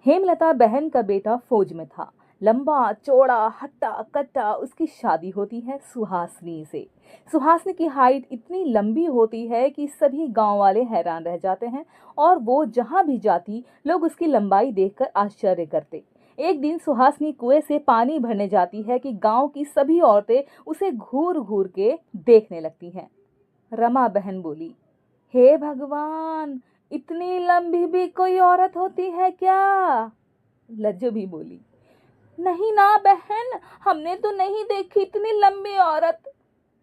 हेमलता बहन का बेटा फौज में था। लंबा चौड़ा हट्टा कट्टा उसकी शादी होती है सुहासनी से। सुहासनी की हाइट इतनी लंबी होती है कि सभी गांव वाले हैरान रह जाते हैं और वो जहां भी जाती लोग उसकी लंबाई देखकर आश्चर्य करते। एक दिन सुहासनी कुएं से पानी भरने जाती है कि गांव की सभी औरतें उसे घूर घूर के देखने लगती हैं। रमा बहन बोली, हे भगवान, इतनी लंबी भी कोई औरत होती है क्या? लज्जो भी बोली, नहीं ना बहन, हमने तो नहीं देखी इतनी लंबी औरत।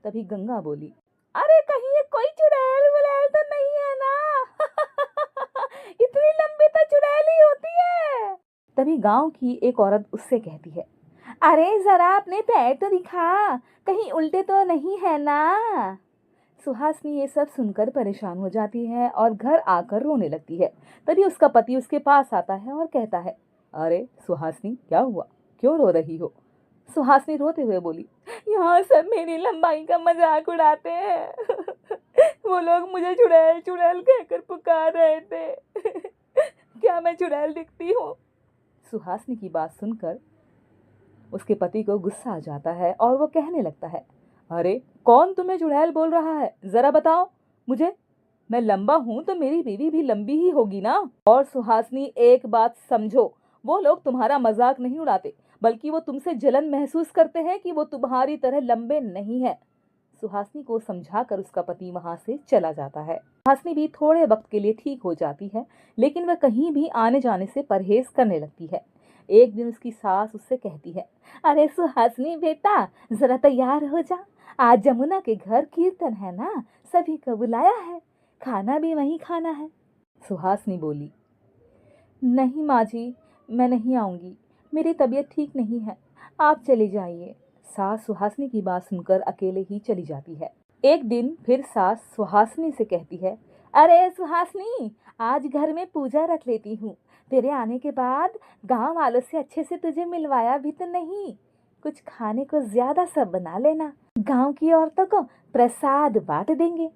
तभी गंगा बोली, अरे कहीं ये कोई चुड़ैल वुड़ैल तो नहीं है ना? इतनी लंबी तो चुड़ैल ही होती है। तभी गांव की एक औरत उससे कहती है, अरे जरा अपने पैर तो दिखा, कहीं उल्टे तो नहीं है ना? सुहासनी ये सब सुनकर परेशान हो जाती है और घर आकर रोने लगती है। तभी उसका पति उसके पास आता है और कहता है, अरे सुहासनी, क्या हुआ, क्यों रो रही हो? सुहासनी रोते हुए बोली, यहाँ सब मेरी लंबाई का मजाक उड़ाते हैं। वो लोग मुझे चुड़ैल चुड़ैल कहकर पुकार रहे थे। क्या मैं चुड़ैल दिखती हूँ? सुहासनी की बात सुनकर उसके पति को गुस्सा आ जाता है और वो कहने लगता है, अरे कौन तुम्हें चुड़ैल बोल रहा है, जरा बताओ मुझे। मैं लंबा हूं तो मेरी बीवी भी लंबी ही होगी ना। और सुहासनी, एक बात समझो, वो लोग तुम्हारा मजाक नहीं उड़ाते, बल्कि वो तुमसे जलन महसूस करते हैं कि वो तुम्हारी तरह लंबे नहीं है। सुहासनी को समझाकर उसका पति वहां से चला जाता है। सुहासनी भी थोड़े वक्त के लिए ठीक हो जाती है, लेकिन वह कहीं भी आने जाने से परहेज करने लगती है। एक दिन उसकी सास उससे कहती है, अरे सुहासनी बेटा, जरा तैयार हो जा, आज जमुना के घर कीर्तन है ना, सभी को बुलाया है, खाना भी वहीं खाना है। सुहासनी बोली, नहीं माँ जी, मैं नहीं आऊंगी, मेरी तबीयत ठीक नहीं है, आप चले जाइए। सास सुहासनी की बात सुनकर अकेले ही चली जाती है। एक दिन फिर सास सुहासनी से कहती है, अरे सुहासनी, आज घर में पूजा रख लेती हूँ, तेरे आने के बाद गांव वालों से अच्छे से तुझे मिलवाया भी तो नहीं, कुछ खाने को ज्यादा सब बना लेना, गांव की औरतों को प्रसाद बांट देंगे।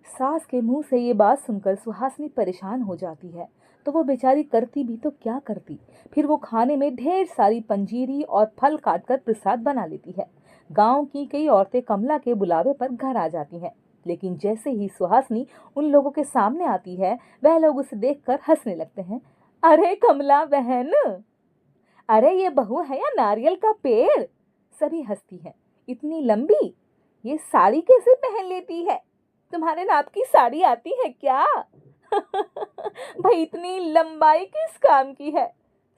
सास के मुंह से ये बात सुनकर सुहासनी परेशान हो जाती है, तो वो बेचारी करती भी तो क्या करती। फिर वो खाने में ढेर सारी पंजीरी और फल काटकर प्रसाद बना लेती है। गांव की कई औरतें कमला के बुलावे पर घर आ जाती हैं, लेकिन जैसे ही सुहासनी उन लोगों के सामने आती है, वह लोग उसे देखकर हंसने लगते हैं। अरे कमला बहन, अरे ये बहू है या नारियल का पेड़? सभी हंसती हैं, इतनी लंबी, ये साड़ी कैसे पहन लेती है? तुम्हारे नाप की साड़ी आती है क्या? भाई इतनी लंबाई किस काम की है?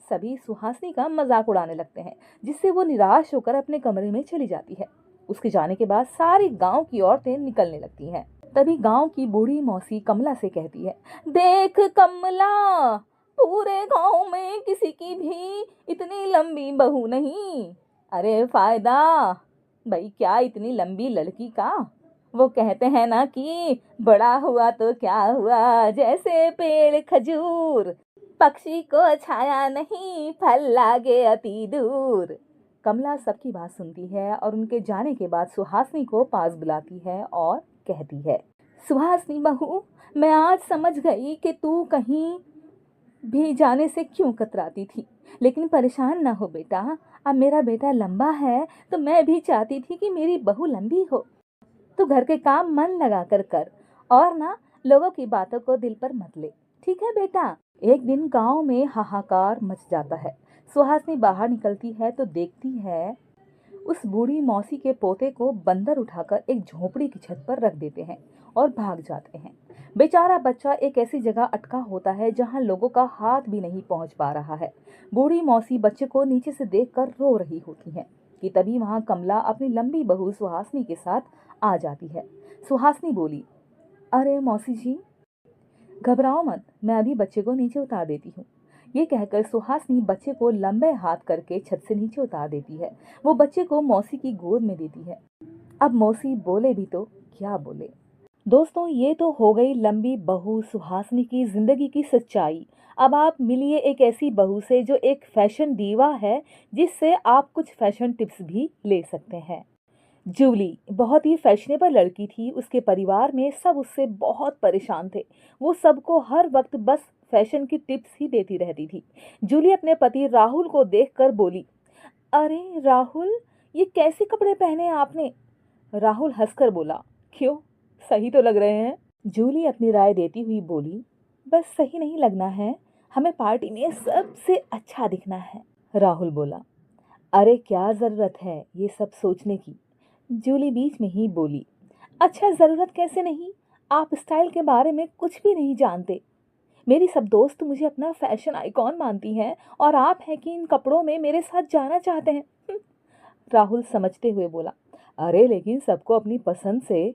सभी सुहासनी का मजाक उड़ाने लगते हैं, जिससे वो निराश होकर अपने कमरे में चली जाती है। उसके जाने के बाद सारी गांव की औरतें निकलने लगती हैं। तभी गांव की बूढ़ी मौसी कमला से कहती है, देख कमला, पूरे गांव में किसी की भी इतनी लंबी बहू नहीं। अरे फायदा भाई क्या इतनी लंबी लड़की का? वो कहते हैं ना कि बड़ा हुआ तो क्या हुआ, जैसे पेड़ खजूर, पक्षी को छाया नहीं, फल लागे अति दूर। कमला सबकी बात सुनती है और उनके जाने के बाद सुहासनी को पास बुलाती है और कहती है, सुहासनी बहू, मैं आज समझ गई कि तू कहीं भी जाने से क्यों कतराती थी, लेकिन परेशान ना हो बेटा, अब मेरा बेटा लंबा है तो मैं भी चाहती थी कि मेरी बहू लंबी हो। तू घर के काम मन लगा कर कर और ना लोगों की बातों को दिल पर मत ले, ठीक है बेटा? एक दिन गांव में हाहाकार मच जाता है। सुहासनी बाहर निकलती है तो देखती है उस बूढ़ी मौसी के पोते को बंदर उठाकर एक झोपड़ी की छत पर रख देते हैं और भाग जाते हैं। बेचारा बच्चा एक ऐसी जगह अटका होता है जहां लोगों का हाथ भी नहीं पहुंच पा रहा है। बूढ़ी मौसी बच्चे को नीचे से देखकर रो रही होती है कि तभी वहां कमला अपनी लंबी बहू सुहासनी के साथ आ जाती है। सुहासनी बोली, अरे मौसी जी, घबराओ मत, मैं अभी बच्चे को नीचे उतार देती हूँ। ये कहकर सुहासनी बच्चे को लंबे हाथ करके छत से नीचे उतार देती है। वो बच्चे को मौसी की गोद में देती है। अब मौसी बोले भी तो क्या बोले। दोस्तों, ये तो हो गई लंबी बहू सुहासनी की जिंदगी की सच्चाई। अब आप मिलिए एक ऐसी बहू से जो एक फैशन दीवा है, जिससे आप कुछ फैशन टिप्स भी ले सकते हैं। जूली बहुत ही फैशनेबल लड़की थी। उसके परिवार में सब उससे बहुत परेशान थे। वो सबको हर वक्त बस फैशन की टिप्स ही देती रहती थी। जूली अपने पति राहुल को देखकर बोली, अरे राहुल, ये कैसे कपड़े पहने आपने? राहुल हंसकर बोला, क्यों, सही तो लग रहे हैं? जूली अपनी राय देती हुई बोली, बस सही नहीं लगना है, हमें पार्टी में सबसे अच्छा दिखना है। राहुल बोला, अरे क्या जरूरत है ये सब सोचने की? जूली बीच में ही बोली, अच्छा जरूरत कैसे नहीं, आप स्टाइल के बारे में कुछ भी नहीं जानते। मेरी सब दोस्त मुझे अपना फैशन आइकॉन मानती हैं और आप हैं कि इन कपड़ों में मेरे साथ जाना चाहते हैं। राहुल समझते हुए बोला, अरे लेकिन सबको अपनी पसंद से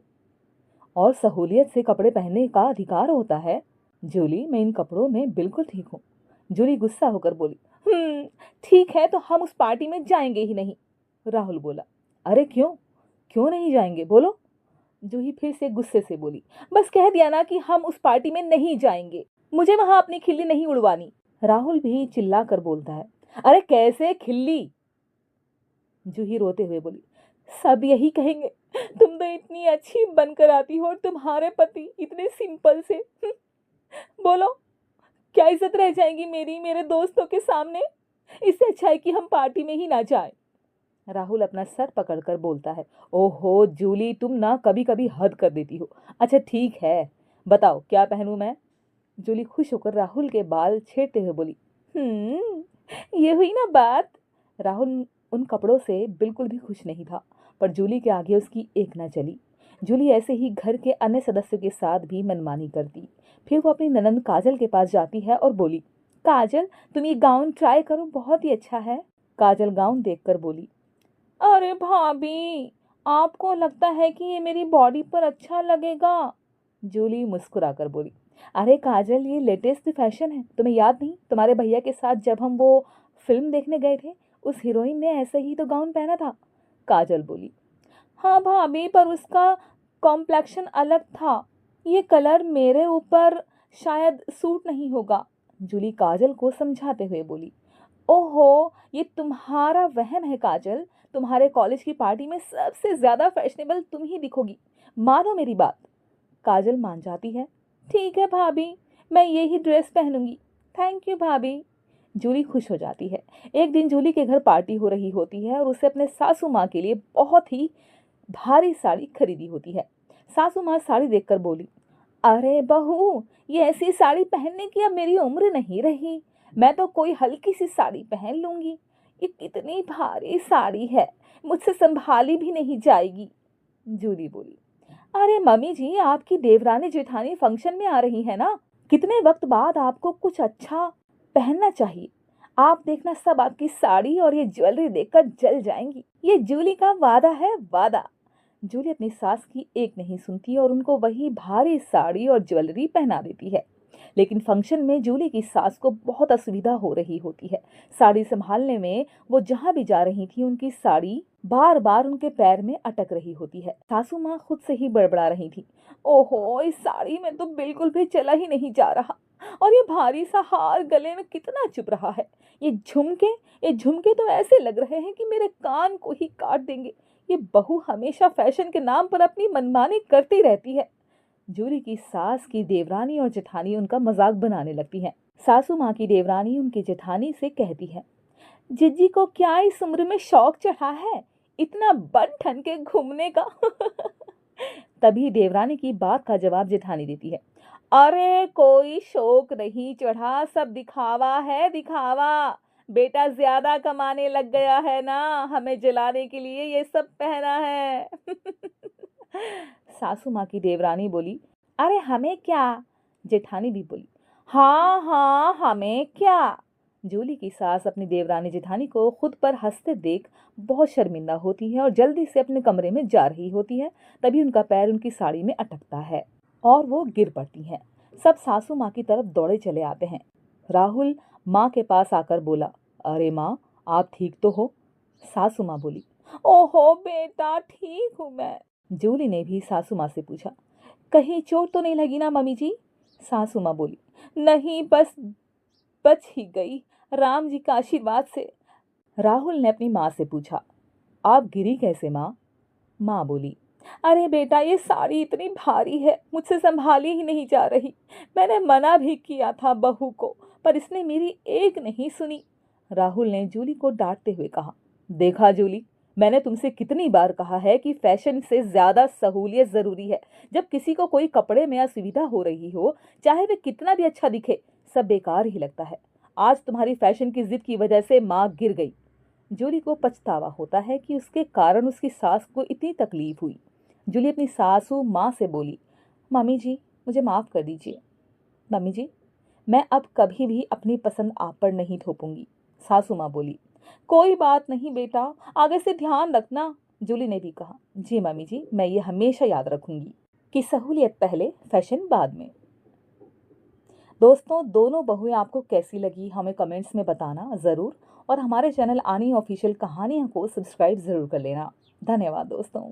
और सहूलियत से कपड़े पहनने का अधिकार होता है। जूली, मैं इन कपड़ों में बिल्कुल ठीक हूँ। जूली गुस्सा होकर बोली, ठीक है तो हम उस पार्टी में जाएंगे ही नहीं। राहुल बोला, अरे क्यों, क्यों नहीं जाएंगे, बोलो। जूही फिर से गुस्से से बोली, बस कह दिया ना कि हम उस पार्टी में नहीं जाएंगे, मुझे वहां अपनी खिल्ली नहीं उड़वानी। राहुल भी चिल्ला कर बोलता है, अरे कैसे खिल्ली? जूही रोते हुए बोली, सब यही कहेंगे, तुम तो इतनी अच्छी बनकर आती हो और तुम्हारे पति इतने सिंपल से। बोलो, क्या इज्जत रह जाएगी मेरी मेरे दोस्तों के सामने? इससे अच्छा है कि हम पार्टी में ही ना जाएं। राहुल अपना सर पकड़कर बोलता है, ओहो जूली, तुम ना कभी कभी हद कर देती हो। अच्छा ठीक है, बताओ क्या पहनूं मैं? जूली खुश होकर राहुल के बाल छेड़ते हुए बोली, ये हुई ना बात। राहुल उन कपड़ों से बिल्कुल भी खुश नहीं था, पर जूली के आगे उसकी एक न चली। जूली ऐसे ही घर के अन्य सदस्यों के साथ भी मनमानी करती। फिर वो अपनी ननंद काजल के पास जाती है और बोली, काजल, तुम ये गाउन ट्राई करो, बहुत ही अच्छा है। काजल गाउन देखकर बोली, अरे भाभी, आपको लगता है कि ये मेरी बॉडी पर अच्छा लगेगा? जूली मुस्कुराकर बोली, अरे काजल, ये लेटेस्ट फैशन है, तुम्हें याद नहीं, तुम्हारे भैया के साथ जब हम वो फिल्म देखने गए थे, उस हीरोइन ने ऐसे ही तो गाउन पहना था। काजल बोली, हाँ भाभी, पर उसका कॉम्प्लेक्शन अलग था, ये कलर मेरे ऊपर शायद सूट नहीं होगा। जूली काजल को समझाते हुए बोली, ओहो, ये तुम्हारा वहम है काजल, तुम्हारे कॉलेज की पार्टी में सबसे ज्यादा फैशनेबल तुम ही दिखोगी, मानो मेरी बात। काजल मान जाती है, ठीक है भाभी, मैं यही ड्रेस पहनूंगी, थैंक यू भाभी। जूली खुश हो जाती है। एक दिन जूली के घर पार्टी हो रही होती है और उसे अपने सासू माँ के लिए बहुत ही भारी साड़ी खरीदी होती है। सासू माँ साड़ी देखकर बोली, अरे बहू, ये ऐसी साड़ी पहनने की अब मेरी उम्र नहीं रही, मैं तो कोई हल्की सी साड़ी पहन लूंगी, ये कितनी भारी साड़ी है, मुझसे संभाली भी नहीं जाएगी। जूली बोली, अरे मम्मी जी, आपकी देवरानी जेठानी फंक्शन में आ रही है ना, कितने वक्त बाद आपको कुछ अच्छा पहनना चाहिए। आप देखना, सब आपकी साड़ी और ये ज्वेलरी देखकर जल जाएंगी, ये जूली का वादा है, वादा। जूली अपनी सास की एक नहीं सुनती और उनको वही भारी साड़ी और ज्वेलरी पहना देती है। लेकिन फंक्शन में जूली की सास को बहुत असुविधा हो रही होती है। साड़ी संभालने में वो जहां भी जा रही थी, उनकी साड़ी बार बार उनके पैर में अटक रही होती है। सासू माँ खुद से ही बड़बड़ा रही थी, ओहो, इस साड़ी में तो बिल्कुल भी चला ही नहीं जा रहा, और ये भारी सा हार गले में कितना चुभ रहा है, ये झुमके तो ऐसे लग रहे हैं कि मेरे कान को ही काट देंगे। ये बहू हमेशा फैशन के नाम पर अपनी मनमानी करती रहती है। जूली की सास की देवरानी और जेठानी उनका मजाक बनाने लगती हैं। सासू माँ की देवरानी उनकी जेठानी से कहती है, जिज्जी को क्या इस उम्र में शौक चढ़ा है इतना बन ठन के घूमने का? तभी देवरानी की बात का जवाब जेठानी देती है, अरे कोई शौक नहीं चढ़ा, सब दिखावा है, दिखावा। बेटा ज्यादा कमाने लग गया है ना, हमें जलाने के लिए ये सब पहना है। सासू माँ की देवरानी बोली, अरे हमें क्या? जेठानी भी बोली, हाँ हाँ, हमें क्या? जूली की सास अपनी देवरानी जेठानी को खुद पर हंसते देख बहुत शर्मिंदा होती है और जल्दी से अपने कमरे में जा रही होती है। तभी उनका पैर उनकी साड़ी में अटकता है और वो गिर पड़ती हैं। सब सासू माँ की तरफ दौड़े चले आते हैं। राहुल माँ के पास आकर बोला, अरे माँ, आप ठीक तो हो? सासू माँ बोली, ओहो बेटा, ठीक हूँ मैं। जूली ने भी सासू माँ से पूछा, कहीं चोट तो नहीं लगी ना मम्मी जी? सासू माँ बोली, नहीं, बस बच ही गई, राम जी का आशीर्वाद से। राहुल ने अपनी माँ से पूछा, आप गिरी कैसे माँ? माँ बोली, अरे बेटा, ये साड़ी इतनी भारी है, मुझसे संभाली ही नहीं जा रही। मैंने मना भी किया था बहू को, पर इसने मेरी एक नहीं सुनी। राहुल ने जूली को डांटते हुए कहा। देखा जूली, मैंने तुमसे कितनी बार कहा है कि फैशन से ज्यादा सहूलियत जरूरी है। जब किसी को कोई कपड़े में असुविधा हो रही हो, चाहे वे कितना भी अच्छा दिखे, सब बेकार ही लगता है। आज तुम्हारी फैशन की जिद की वजह से माँ गिर गई। जूली को पछतावा होता है कि उसके कारण उसकी सास को इतनी तकलीफ हुई। जूली अपनी सासू माँ से बोली, मम्मी जी, मुझे माफ़ कर दीजिए। मम्मी जी, मैं अब कभी भी अपनी पसंद आप पर नहीं थोपूंगी। सासू माँ बोली, कोई बात नहीं बेटा, आगे से ध्यान रखना। जूली ने भी कहा, जी मम्मी जी, मैं ये हमेशा याद रखूंगी कि सहूलियत पहले, फैशन बाद में। दोस्तों, दोनों बहुएं आपको कैसी लगी हमें कमेंट्स में बताना ज़रूर, और हमारे चैनल आनी ऑफिशियल कहानियों को सब्सक्राइब ज़रूर कर लेना। धन्यवाद दोस्तों।